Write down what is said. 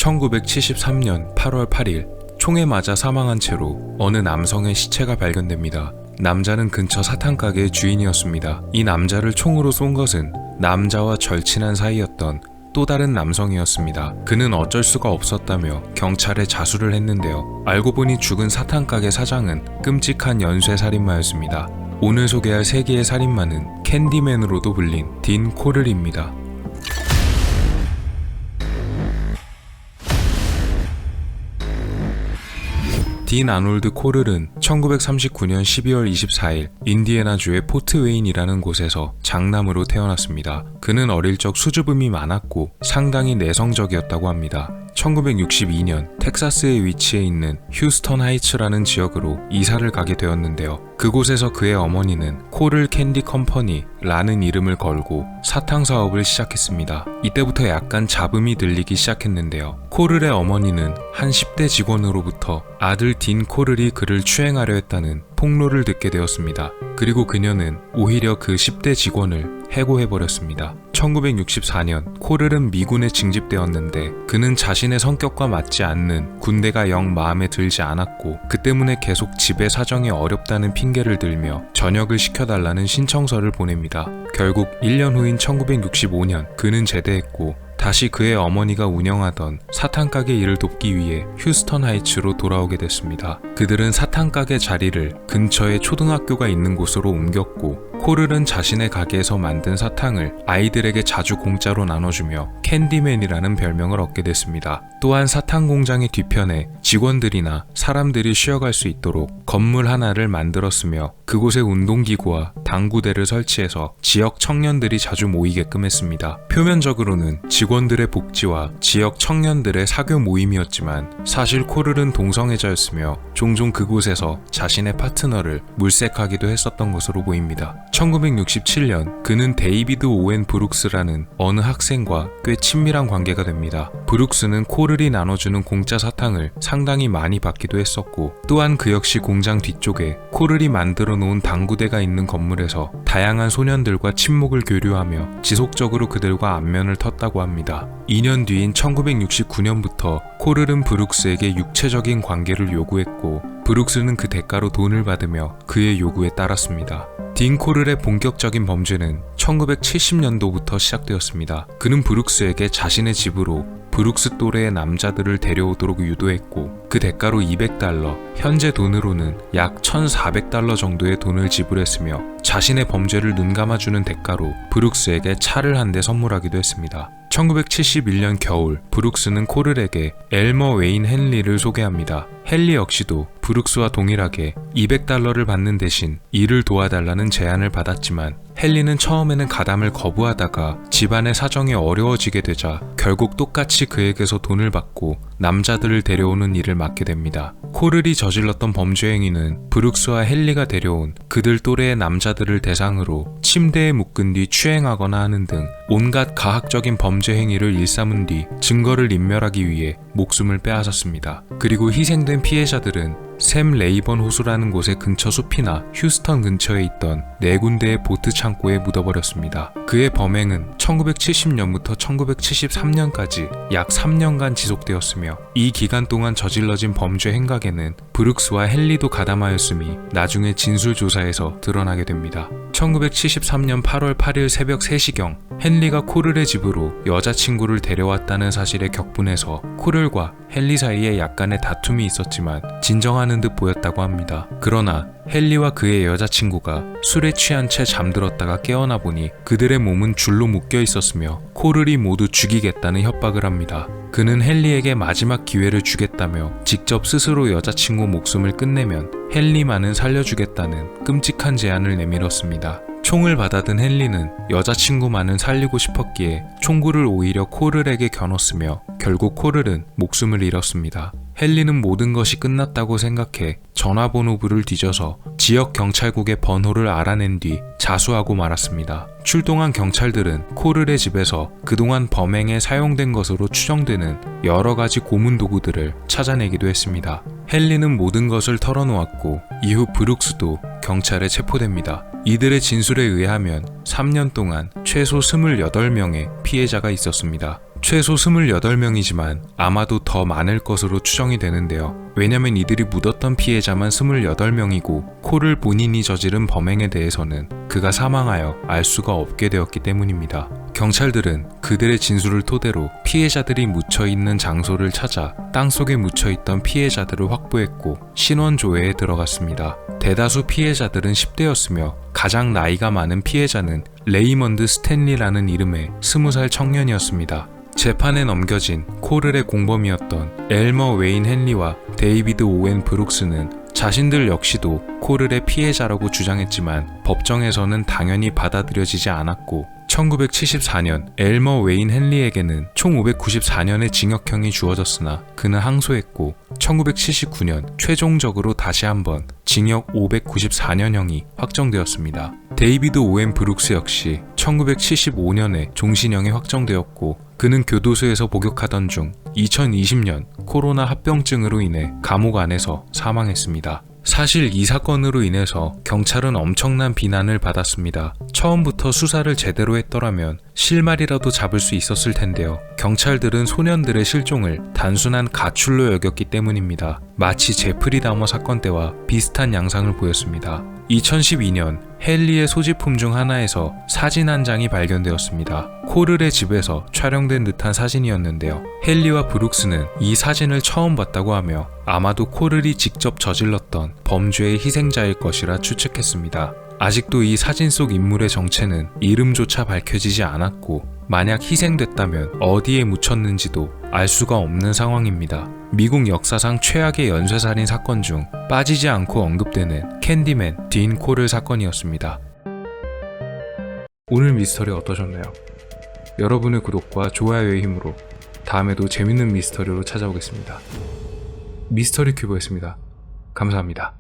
1973년 8월 8일 총에 맞아 사망한 채로 어느 남성의 시체가 발견됩니다. 남자는 근처 사탕가게의 주인이었습니다. 이 남자를 총으로 쏜 것은 남자와 절친한 사이였던 또 다른 남성이었습니다. 그는 어쩔 수가 없었다며 경찰에 자수를 했는데요. 알고 보니 죽은 사탕가게 사장은 끔찍한 연쇄살인마였습니다. 오늘 소개할 3개의 살인마는 캔디맨으로도 불린 딘 코를입니다. 딘 아놀드 코를은 1939년 12월 24일 인디애나주의 포트 웨인이라는 곳에서 장남으로 태어났습니다. 그는 어릴 적 수줍음이 많았고 상당히 내성적이었다고 합니다. 1962년 텍사스에 위치해 있는 휴스턴 하이츠라는 지역으로 이사를 가게 되었는데요. 그곳에서 그의 어머니는 코를 캔디 컴퍼니라는 이름을 걸고 사탕 사업을 시작했습니다. 이때부터 약간 잡음이 들리기 시작했는데요. 코를의 어머니는 한 10대 직원으로부터 아들 딘 코를이 그를 추행하려 했다는 폭로를 듣게 되었습니다. 그리고 그녀는 오히려 그 10대 직원을 해고해버렸습니다. 1964년 코를은 미군에 징집되었는데 그는 자신의 성격과 맞지 않는 군대가 영 마음에 들지 않았고 그 때문에 계속 집의 사정이 어렵다는 핑계를 들며 전역을 시켜달라는 신청서를 보냅니다. 결국 1년 후인 1965년 그는 제대했고 다시 그의 어머니가 운영하던 사탕가게 일을 돕기 위해 휴스턴 하이츠로 돌아오게 됐습니다. 그들은 사탕가게 자리를 근처에 초등학교가 있는 곳으로 옮겼고 코를은 자신의 가게에서 만든 사탕을 아이들에게 자주 공짜로 나눠주며 캔디맨이라는 별명을 얻게 됐습니다. 또한 사탕 공장의 뒤편에 직원들이나 사람들이 쉬어갈 수 있도록 건물 하나를 만들었으며 그곳에 운동기구와 당구대를 설치해서 지역 청년들이 자주 모이게끔 했습니다. 표면적으로는 직원들의 복지와 지역 청년들의 사교 모임이었지만 사실 코를은 동성애자였으며 종종 그곳에서 자신의 파트너를 물색하기도 했었던 것으로 보입니다. 1967년 그는 데이비드 오웬 브룩스라는 어느 학생과 꽤 친밀한 관계가 됩니다. 브룩스는 코를이 나눠주는 공짜 사탕을 상당히 많이 받기도 했었고 또한 그 역시 공장 뒤쪽에 코를이 만들어 놓은 당구대가 있는 건물에서 다양한 소년들과 친목을 교류하며 지속적으로 그들과 안면을 텄다고 합니다. 2년 뒤인 1969년부터 코를은 브룩스에게 육체적인 관계를 요구했고 브룩스는 그 대가로 돈을 받으며 그의 요구에 따랐습니다. 딘 코를의 본격적인 범죄는 1970년도부터 시작되었습니다. 그는 브룩스에게 자신의 집으로 브룩스 또래의 남자들을 데려오도록 유도했고 그 대가로 $200, 현재 돈으로는 약 $1,400 정도의 돈을 지불했으며 자신의 범죄를 눈감아주는 대가로 브룩스에게 차를 한 대 선물하기도 했습니다. 1971년 겨울 브룩스는 코를에게 엘머 웨인 헨리를 소개합니다. 헨리 역시도 브룩스와 동일하게 $200를 받는 대신 일을 도와달라는 제안을 받았지만 헨리는 처음에는 가담을 거부하다가 집안의 사정이 어려워지게 되자 결국 똑같이 그에게서 돈을 받고 남자들을 데려오는 일을 맡게 됩니다. 코를이 저질렀던 범죄 행위는 브룩스와 헨리가 데려온 그들 또래의 남자들을 대상으로 침대에 묶은 뒤 추행하거나 하는 등 온갖 가학적인 범죄 행위를 일삼은 뒤 증거를 인멸하기 위해 목숨을 빼앗았습니다. 그리고 희생된 피해자들은 샘 레이번 호수라는 곳의 근처 숲이나 휴스턴 근처에 있던 4군데의 보트 창고에 묻어버렸습니다. 그의 범행은 1970년부터 1973년까지 약 3년간 지속되었으며 이 기간 동안 저질러진 범죄 행각에는 브룩스와 헨리도 가담하였음이 나중에 진술조사에서 드러나게 됩니다. 1973년 8월 8일 새벽 3시경 헨리가 코를의 집으로 여자친구를 데려왔다는 사실에 격분해서 코를과 헨리 사이에 약간의 다툼이 있었지만 진정하는 듯 보였다고 합니다. 그러나 헨리와 그의 여자친구가 술에 취한 채 잠들었다가 깨어나 보니 그들의 몸은 줄로 묶여 있었으며 코를이 모두 죽이겠다는 협박을 합니다. 그는 헨리에게 마지막 기회를 주겠다며 직접 스스로 여자친구 목숨을 끝내면 헨리만은 살려주겠다는 끔찍한 제안을 내밀었습니다. 총을 받아든 헨리는 여자친구만은 살리고 싶었기에 총구를 오히려 코를에게 겨눴으며 결국 코를은 목숨을 잃었습니다. 헨리는 모든 것이 끝났다고 생각해 전화번호부를 뒤져서 지역 경찰국의 번호를 알아낸 뒤 자수하고 말았습니다. 출동한 경찰들은 코를의 집에서 그동안 범행에 사용된 것으로 추정되는 여러 가지 고문 도구들을 찾아내기도 했습니다. 헨리는 모든 것을 털어놓았고 이후 브룩스도 경찰에 체포됩니다. 이들의 진술에 의하면 3년 동안 최소 28명의 피해자가 있었습니다. 최소 28명이지만 아마도 더 많을 것으로 추정이 되는데요. 왜냐면 이들이 묻었던 피해자만 28명이고 코를 본인이 저지른 범행에 대해서는 그가 사망하여 알 수가 없게 되었기 때문입니다. 경찰들은 그들의 진술을 토대로 피해자들이 묻혀있는 장소를 찾아 땅속에 묻혀있던 피해자들을 확보했고 신원 조회에 들어갔습니다. 대다수 피해자들은 10대였으며 가장 나이가 많은 피해자는 레이먼드 스탠리라는 이름의 20살 청년이었습니다. 재판에 넘겨진 코를의 공범이었던 엘머 웨인 헨리와 데이비드 오웬 브룩스는 자신들 역시도 코를의 피해자라고 주장했지만 법정에서는 당연히 받아들여지지 않았고 1974년 엘머 웨인 헨리에게는 총 594년의 징역형이 주어졌으나 그는 항소했고 1979년 최종적으로 다시 한번 징역 594년형이 확정되었습니다. 데이비드 오웬 브룩스 역시 1975년에 종신형이 확정되었고 그는 교도소에서 복역하던 중 2020년 코로나 합병증으로 인해 감옥 안에서 사망했습니다. 사실 이 사건으로 인해서 경찰은 엄청난 비난을 받았습니다. 처음부터 수사를 제대로 했더라면 실마리라도 잡을 수 있었을 텐데요. 경찰들은 소년들의 실종을 단순한 가출로 여겼기 때문입니다. 마치 제프리 다머 사건 때와 비슷한 양상을 보였습니다. 2012년 헨리의 소지품 중 하나에서 사진 한 장이 발견되었습니다. 코를의 집에서 촬영된 듯한 사진이었는데요. 헨리와 브룩스는 이 사진을 처음 봤다고 하며 아마도 코를이 직접 저질렀던 범죄의 희생자일 것이라 추측했습니다. 아직도 이 사진 속 인물의 정체는 이름조차 밝혀지지 않았고 만약 희생됐다면 어디에 묻혔는지도 알 수가 없는 상황입니다. 미국 역사상 최악의 연쇄살인 사건 중 빠지지 않고 언급되는 캔디맨 딘 코를 사건이었습니다. 오늘 미스터리 어떠셨나요? 여러분의 구독과 좋아요의 힘으로 다음에도 재밌는 미스터리로 찾아오겠습니다. 미스터리 큐브였습니다. 감사합니다.